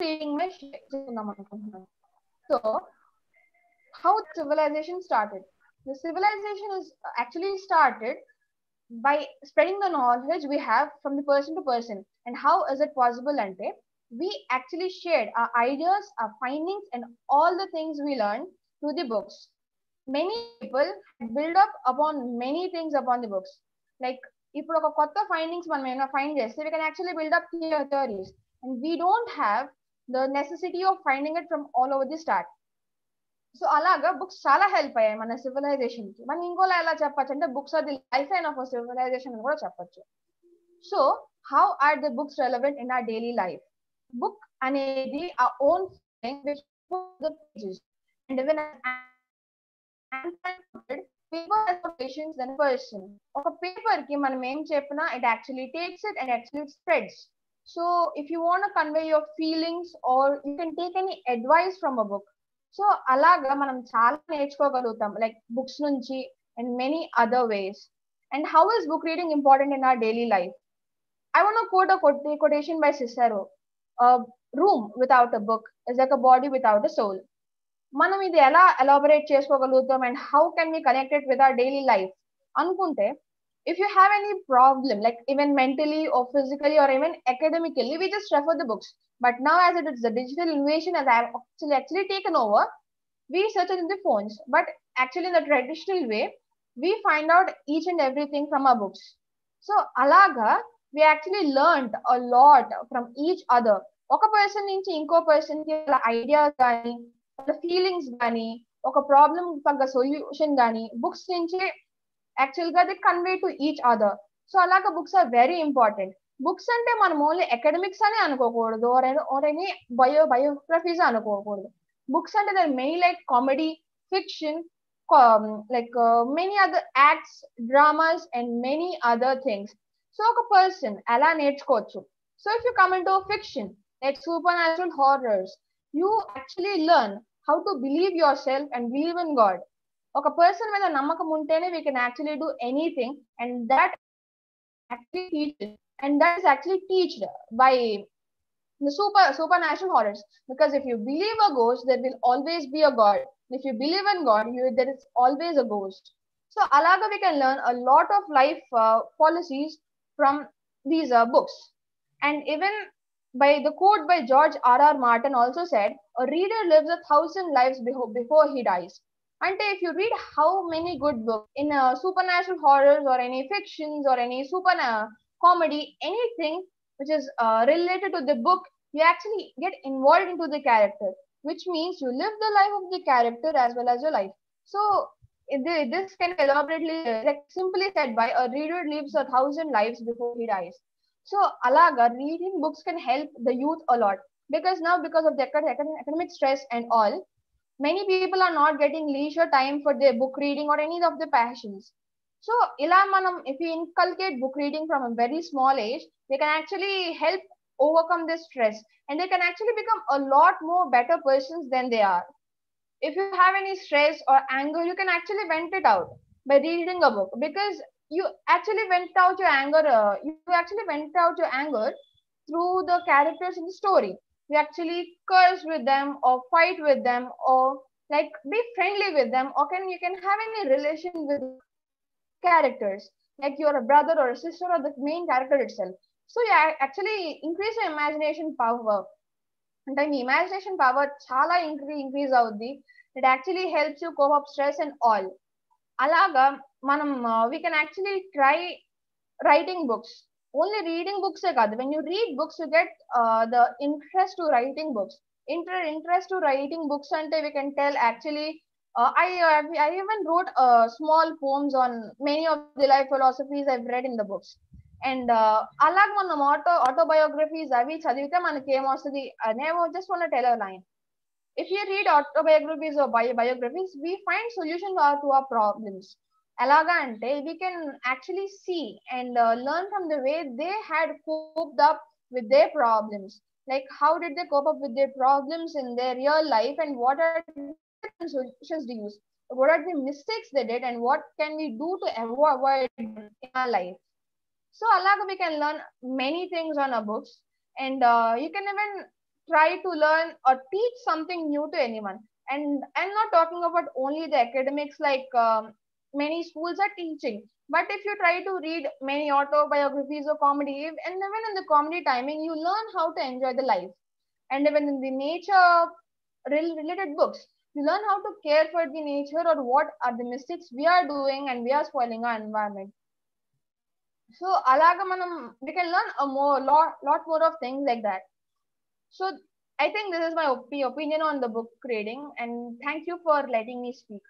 reading my So, how civilization started? The civilization is actually started by spreading the knowledge we have from the person to person. And how is it possible? Ante, we actually shared our ideas, our findings, and all the things we learned through the books. Many people had built up upon many things upon the books. Like, ఇప్పుడు ఒక కొత్త findings మనం ఏమైనా find చేస్తే we can actually build up theories, and we don't have the necessity of finding it from all over the start. So అలాగా books చాలా help అయ్యాయి మన సివిలైజేషన్ కి. మనం ఇంకోలా ఎలా చెప్పచ్చు అంటే books are the lifeline of civilization అని కూడా చెప్పచ్చు. So how are the books relevant in our daily life? Book అనేది ఆ one thing which the pages and even paper has more patience than a person. ఒక paper కి మనం ఏం చెప్పినా it actually takes it and actually spreads. So if you want to convey your feelings or you can take any advice from a book. So అలాగా మనం చాలా నేర్చుకోగలుగుతాం like books నుంచి and many other ways. And how is book reading important in our daily life? I want to quote a quotation by Cicero. A room without a book is like a body without a soul. మనం ఇది ఎలా elaborate చేసుకోగలుగుతాం and how can we connect it with our daily life అనుకుంటే, if you have any problem like even mentally or physically or even academically, we just refer the books. But now as it is the digital invasion as I have actually taken over, we search it in the phones. But actually in the traditional way, we find out each and everything from our books. So alaga we actually learned a lot from each other. ఒక person నుంచి ఇంకో person కి ideas కానీ feelings కానీ ఒక problem తగ్గ solution కానీ books నుంచి యాక్చువల్ గా they convey to each other. So అలాగా books are very important. Books అంటే మనం ఓన్లీ అకాడమిక్స్ అని అనుకోకూడదు, ఆర్ ఎనీ బయోగ్రఫీస్ అనుకోకూడదు. బుక్స్ అంటే there many like comedy, fiction, like many other acts, dramas and many other things. So ఒక person ఎలా నేర్చుకోవచ్చు? So if you come into fiction like supernatural horrors, you actually learn how to believe yourself and believe in God. ఒక person మీద నమ్మకం ఉంటేనే we can actually do anything, and that actually teaches, and that is actually taught by the supernatural horrors. Because if you believe a ghost, there will always be a God. If you believe in God, there is always a ghost. So alaga we can learn a lot of life policies from these books. And even by the quote by George R.R. Martin also said, a reader lives 1,000 lives before he dies. And if you read how many good books in supernatural horrors or any fictions or any super comedy, anything which is related to the book, you actually get involved into the character, which means you live the life of the character as well as your life. So this can elaborately, like simply said by, a reader lives 1,000 lives before he dies. So alaga reading books can help the youth a lot, because now because of the academic stress and all, many people are not getting leisure time for their book reading or any of the passions. So ila manam, if we inculcate book reading from a very small age, they can actually help overcome this stress, and they can actually become a lot more better persons than they are. If you have any stress or anger, you can actually vent it out by reading a book, because you actually vent out your anger. You actually vent out your anger through the characters in the story. You actually curse with them or fight with them or like be friendly with them, or you can have any relation with characters like you're a brother or a sister or the main character itself. So you actually increase your imagination power. And the imagination power chala increase avuddi. It actually helps you cope up stress and all. Alaga manam we can actually try writing books. Only reading books e kaadu. When you read books, you get the interest to writing books. Interest to writing books ante we can tell actually. I even wrote small poems on many of the life philosophies I've read in the books. And alag manam autobiographies avi chadivite manaki em ostadi. I just want to tell a line. If you read autobiographies or biographies, we find solutions to our problems. Alaga ante we can actually see and learn from the way they had coped up with their problems. Like how did they cope up with their problems in their real life, and what are the solutions they use? What are the mistakes they did, and what can we do to avoid in our life? So alaga we can learn many things on our books, and you can even try to learn or teach something new to anyone. And I'm not talking about only the academics, like many schools are teaching, but if you try to read many autobiographies or comedy, and even in the comedy timing, you learn how to enjoy the life. And even in the nature related books, you learn how to care for the nature, or what are the mistakes we are doing and we are spoiling our environment. So alaga manam, we can learn a lot more of things like that. So I think this is my opinion on the book reading, and thank you for letting me speak.